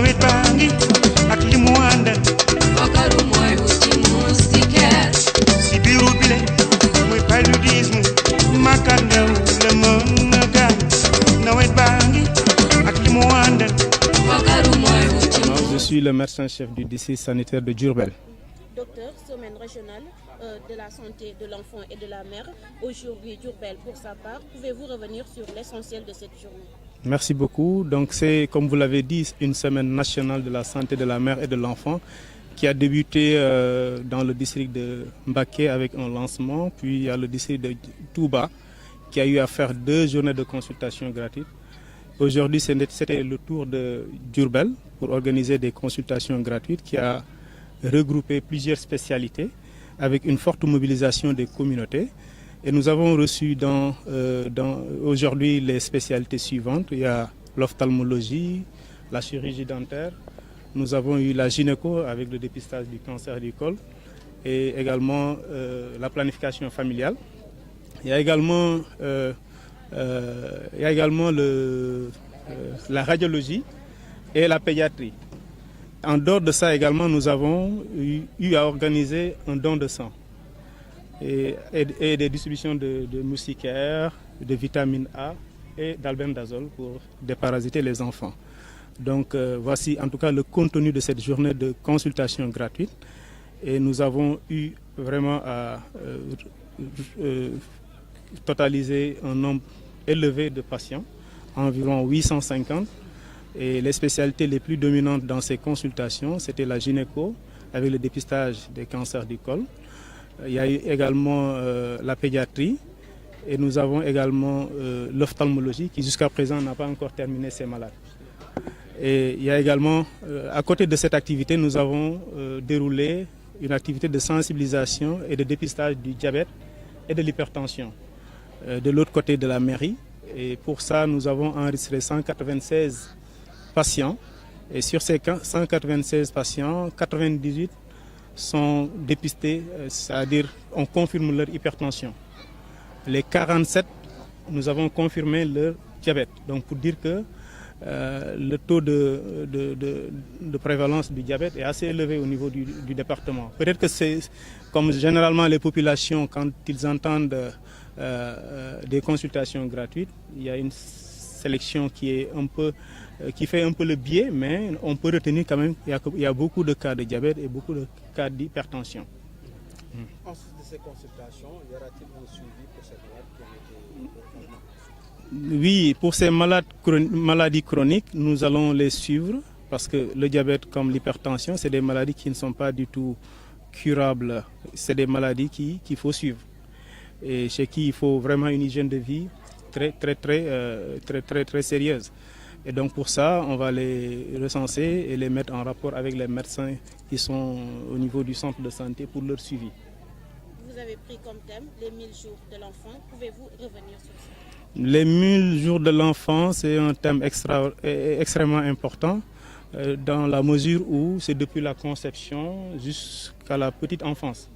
nawet baa ngi ak li mu àndal Bakaru mooy wuti moustiquaire si biiru bile mooy paludisme màkka ndaw la mën a gaañ nawet baa ngi ak li mu àndal. Bakaru mooy wuti. Je suis le médecin-chef du district sanitaire de Diourbel. Docteur, semaine régionale de la santé de l'enfant et de la mère. Aujourd'hui, Diourbel, pour sa part, pouvez-vous revenir sur l'essentiel de cette journée? Merci beaucoup. Donc c'est, comme vous l'avez dit, une semaine nationale de la santé de la mère et de l'enfant qui a débuté dans le district de Mbacké avec un lancement. Puis il y a le district de Touba qui a eu à faire 2 journées de consultation gratuites. Aujourd'hui, c'était le tour de Diourbel pour organiser des consultations gratuites qui a regroupé plusieurs spécialités avec une forte mobilisation des communautés. Et nous avons reçu aujourd'hui les spécialités suivantes. Il y a l'ophtalmologie, la chirurgie dentaire. Nous avons eu la gynéco avec le dépistage du cancer du col et également la planification familiale. Il y a également la radiologie et la pédiatrie. En dehors de ça également, nous avons eu à organiser un don de sang et des distributions de moustiquaires, de vitamine A et d'albendazole pour déparasiter les enfants. Donc voici en tout cas le contenu de cette journée de consultation gratuite. Et nous avons eu vraiment à totaliser un nombre élevé de patients, environ 850. Et les spécialités les plus dominantes dans ces consultations, c'était la gynéco avec le dépistage des cancers du col. Il y a eu également la pédiatrie et nous avons également l'ophtalmologie qui jusqu'à présent n'a pas encore terminé ses malades. Et il y a également, à côté de cette activité, nous avons déroulé une activité de sensibilisation et de dépistage du diabète et de l'hypertension de l'autre côté de la mairie. Et pour ça, nous avons enregistré 196 patients. Et sur ces 196 patients, 98 sont dépistés, c'est-à-dire on confirme leur hypertension. Les 47, nous avons confirmé leur diabète. Donc pour dire que le taux de prévalence du diabète est assez élevé au niveau du département. Peut-être que c'est comme généralement les populations, quand ils entendent des consultations gratuites, il y a une sélection qui fait un peu le biais, mais on peut retenir quand même qu'il y a beaucoup de cas de diabète et beaucoup de cas d'hypertension. Ensuite de ces consultations, y aura-t-il un suivi pour ces malades qui ont été... Oui, pour ces maladies chroniques, nous allons les suivre parce que le diabète comme l'hypertension, c'est des maladies qui ne sont pas du tout curables. C'est des maladies qu'il faut suivre et chez qui il faut vraiment une hygiène de vie très sérieuse. Et donc pour ça, on va les recenser et les mettre en rapport avec les médecins qui sont au niveau du centre de santé pour leur suivi. Vous avez pris comme thème les 1000 jours de l'enfant. Pouvez-vous revenir sur ça? Les 1000 jours de l'enfant, c'est un thème extrêmement important dans la mesure où c'est depuis la conception jusqu'à la petite enfance.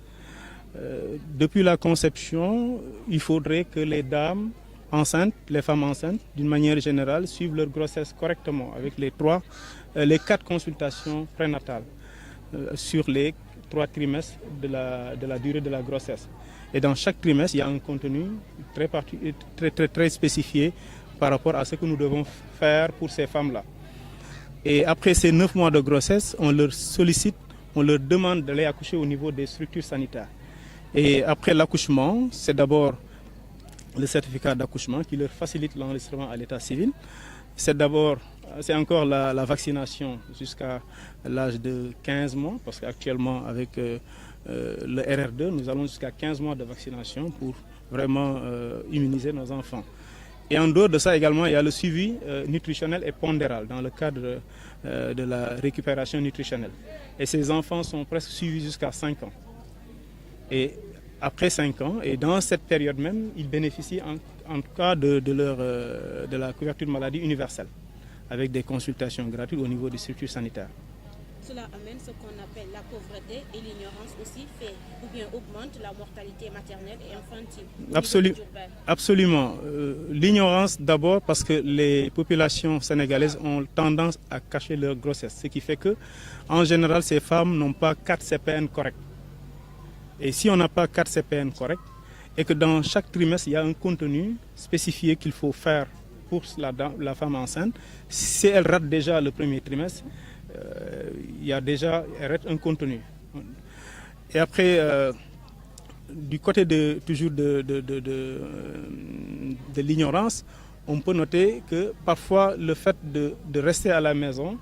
Depuis la conception, il faudrait que les dames enceintes, les femmes enceintes, d'une manière générale, suivent leur grossesse correctement avec les 4 consultations prénatales sur les 3 trimestres de la durée de la grossesse. Et dans chaque trimestre, il y a un contenu très spécifié par rapport à ce que nous devons faire pour ces femmes-là. Et après ces 9 mois de grossesse, on leur sollicite, on leur demande d'aller accoucher au niveau des structures sanitaires. Et après l'accouchement, c'est d'abord le certificat d'accouchement qui leur facilite l'enregistrement à l'état civil. C'est encore la vaccination jusqu'à l'âge de 15 mois, parce qu'actuellement avec le RR2, nous allons jusqu'à 15 mois de vaccination pour vraiment immuniser nos enfants. Et en dehors de ça également, il y a le suivi nutritionnel et pondéral dans le cadre de la récupération nutritionnelle. Et ces enfants sont presque suivis jusqu'à 5 ans. Et après 5 ans, et dans cette période même, ils bénéficient en cas de la couverture maladie universelle, avec des consultations gratuites au niveau des structures sanitaires. cela amène ce qu'on appelle la pauvreté et l'ignorance aussi fait ou bien augmente la mortalité maternelle et infantile. Absolument. L'ignorance d'abord parce que les populations sénégalaises ont tendance à cacher leur grossesse, ce qui fait que, en général, ces femmes n'ont pas 4 CPN corrects. Et si on n'a pas 4 CPN corrects, et que dans chaque trimestre, il y a un contenu spécifié qu'il faut faire pour la femme enceinte, si elle rate déjà le premier trimestre, elle rate un contenu. Et après, du côté toujours de l'ignorance, on peut noter que parfois le fait de rester à la maison,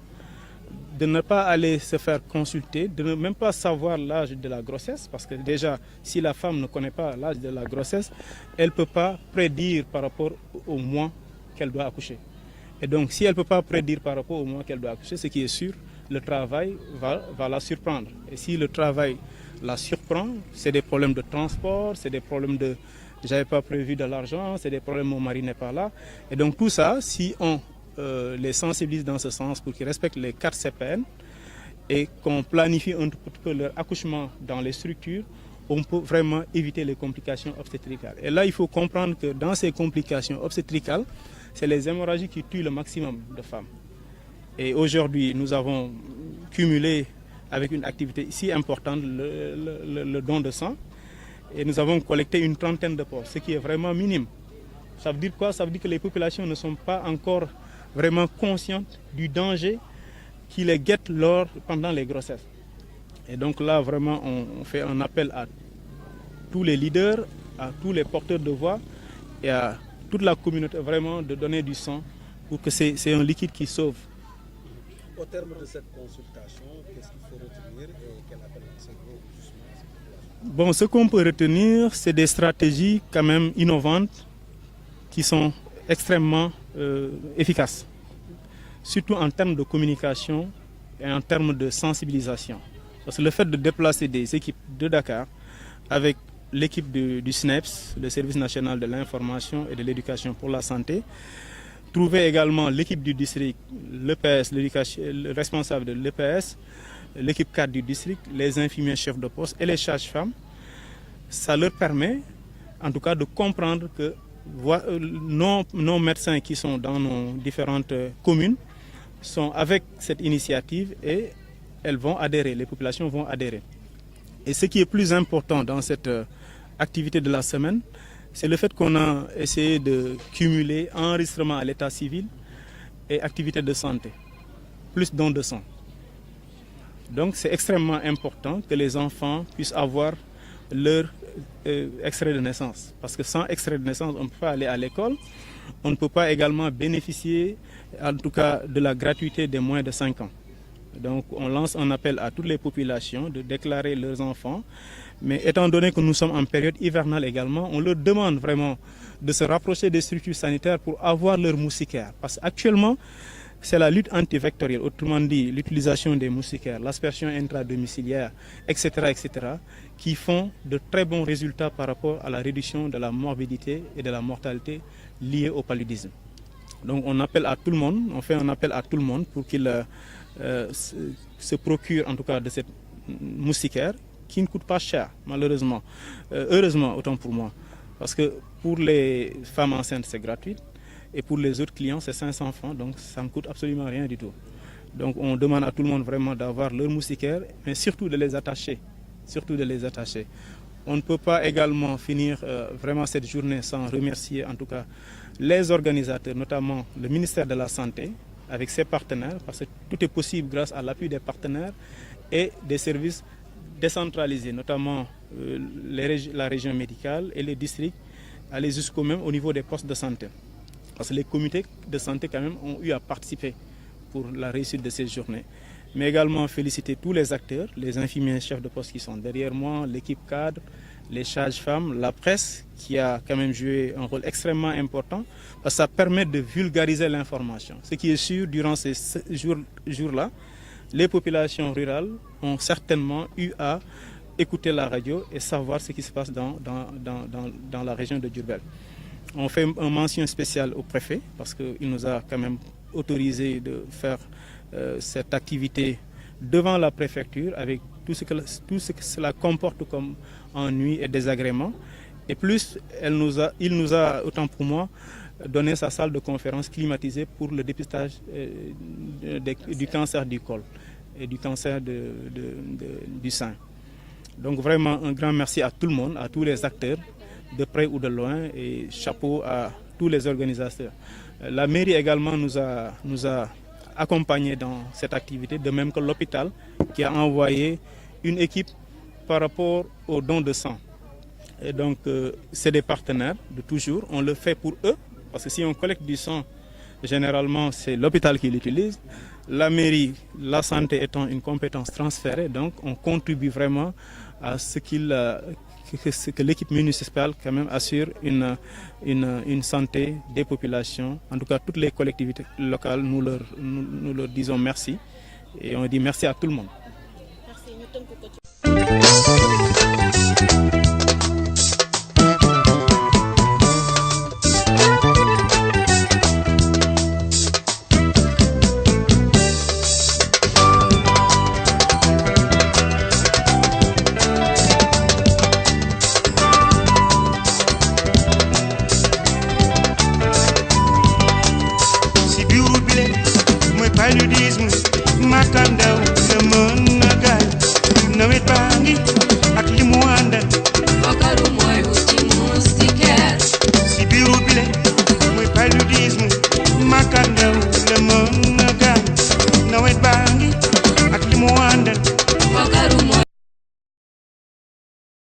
de ne pas aller se faire consulter, de ne même pas savoir l'âge de la grossesse, parce que déjà, si la femme ne connaît pas l'âge de la grossesse, elle ne peut pas prédire par rapport au mois qu'elle doit accoucher. Et donc, si elle ne peut pas prédire par rapport au mois qu'elle doit accoucher, ce qui est sûr, le travail va la surprendre. Et si le travail la surprend, c'est des problèmes de transport, c'est des problèmes de « j'avais pas prévu de l'argent », c'est des problèmes « mon mari n'est pas là ». Et donc tout ça, si on les sensibilise dans ce sens pour qu'ils respectent les 4 CPN et qu'on planifie un peu leur accouchement dans les structures, on peut vraiment éviter les complications obstétricales. Et là, il faut comprendre que dans ces complications obstétricales, c'est les hémorragies qui tuent le maximum de femmes. Et aujourd'hui, nous avons cumulé avec une activité si importante le don de sang. Et nous avons collecté une 30aine de porcs, ce qui est vraiment minime. Ça veut dire quoi? Ça veut dire que les populations ne sont pas encore vraiment conscientes du danger qui les guette pendant les grossesses. Et donc là, vraiment, on fait un appel à tous les leaders, à tous les porteurs de voix et à toute la communauté vraiment de donner du sang pour que c'est un liquide qui sauve. Au terme de cette consultation, qu'est-ce qu'il faut retenir et quel appel lancez-vous justement à cette population? Bon, ce qu'on peut retenir, c'est des stratégies quand même innovantes qui sont extrêmement efficaces, surtout en termes de communication et en termes de sensibilisation. Parce que le fait de déplacer des équipes de Dakar avec l'équipe du SNEPS, le Service national de l'information et de l'éducation pour la santé, trouver également l'équipe du district, l'EPS, le responsable de l'EPS, l'équipe cadre du district, les infirmiers chefs de poste et les sages-femmes, ça leur permet en tout cas de comprendre que nos médecins qui sont dans nos différentes communes sont avec cette initiative et elles vont adhérer, les populations vont adhérer. Et ce qui est plus important dans cette activité de la semaine, c'est le fait qu'on a essayé de cumuler enregistrement à l'état civil et activité de santé, plus dons de sang. Donc c'est extrêmement important que les enfants puissent avoir leur extrait de naissance. Parce que sans extrait de naissance, on ne peut pas aller à l'école. On ne peut pas également bénéficier, en tout cas, de la gratuité des moins de 5 ans. Donc on lance un appel à toutes les populations de déclarer leurs enfants. Mais étant donné que nous sommes en période hivernale également, on leur demande vraiment de se rapprocher des structures sanitaires pour avoir leur moustiquaire. Parce qu'actuellement, c'est la lutte antivectorielle, autrement dit l'utilisation des moustiquaires, l'aspersion intradomiciliaire, etc., qui font de très bons résultats par rapport à la réduction de la morbidité et de la mortalité liée au paludisme. Donc on appelle à tout le monde, on fait un appel à tout le monde pour qu'il se procure en tout cas de cette moustiquaire qui ne coûte pas cher, malheureusement. Heureusement, autant pour moi. Parce que pour les femmes enceintes, c'est gratuit. Et pour les autres clients, c'est 500 francs. Donc ça ne coûte absolument rien du tout. Donc on demande à tout le monde vraiment d'avoir leur moustiquaire, mais surtout de les attacher. Surtout de les attacher. On ne peut pas également finir vraiment cette journée sans remercier en tout cas les organisateurs, notamment le ministère de la Santé, avec ses partenaires, parce que tout est possible grâce à l'appui des partenaires et des services décentralisés, notamment la région médicale et les districts, aller jusqu'au même au niveau des postes de santé. Parce que les comités de santé quand même ont eu à participer pour la réussite de ces journées. Mais également féliciter tous les acteurs, les infirmiers chefs de poste qui sont derrière moi, l'équipe cadre, les sages-femmes, la presse qui a quand même joué un rôle extrêmement important parce que ça permet de vulgariser l'information. Ce qui est sûr, durant ces jours-là, les populations rurales ont certainement eu à écouter la radio et savoir ce qui se passe dans la région de Diourbel. On fait une mention spéciale au préfet, parce qu'il nous a quand même autorisé de faire cette activité devant la préfecture avec tout ce que cela comporte comme ennui et désagrément. Et plus, il nous a, autant pour moi, donné sa salle de conférence climatisée pour le dépistage du cancer du col et du cancer du sein. Donc vraiment un grand merci à tout le monde, à tous les acteurs, de près ou de loin, et chapeau à tous les organisateurs. La mairie également nous a accompagnés dans cette activité, de même que l'hôpital qui a envoyé une équipe par rapport aux dons de sang. Et donc c'est des partenaires de toujours, on le fait pour eux, parce que si on collecte du sang, généralement c'est l'hôpital qui l'utilise. La mairie, la santé étant une compétence transférée, donc on contribue vraiment à ce que l'équipe municipale quand même assure une santé des populations. En tout cas, toutes les collectivités locales, nous leur disons merci et on dit merci à tout le monde. Merci.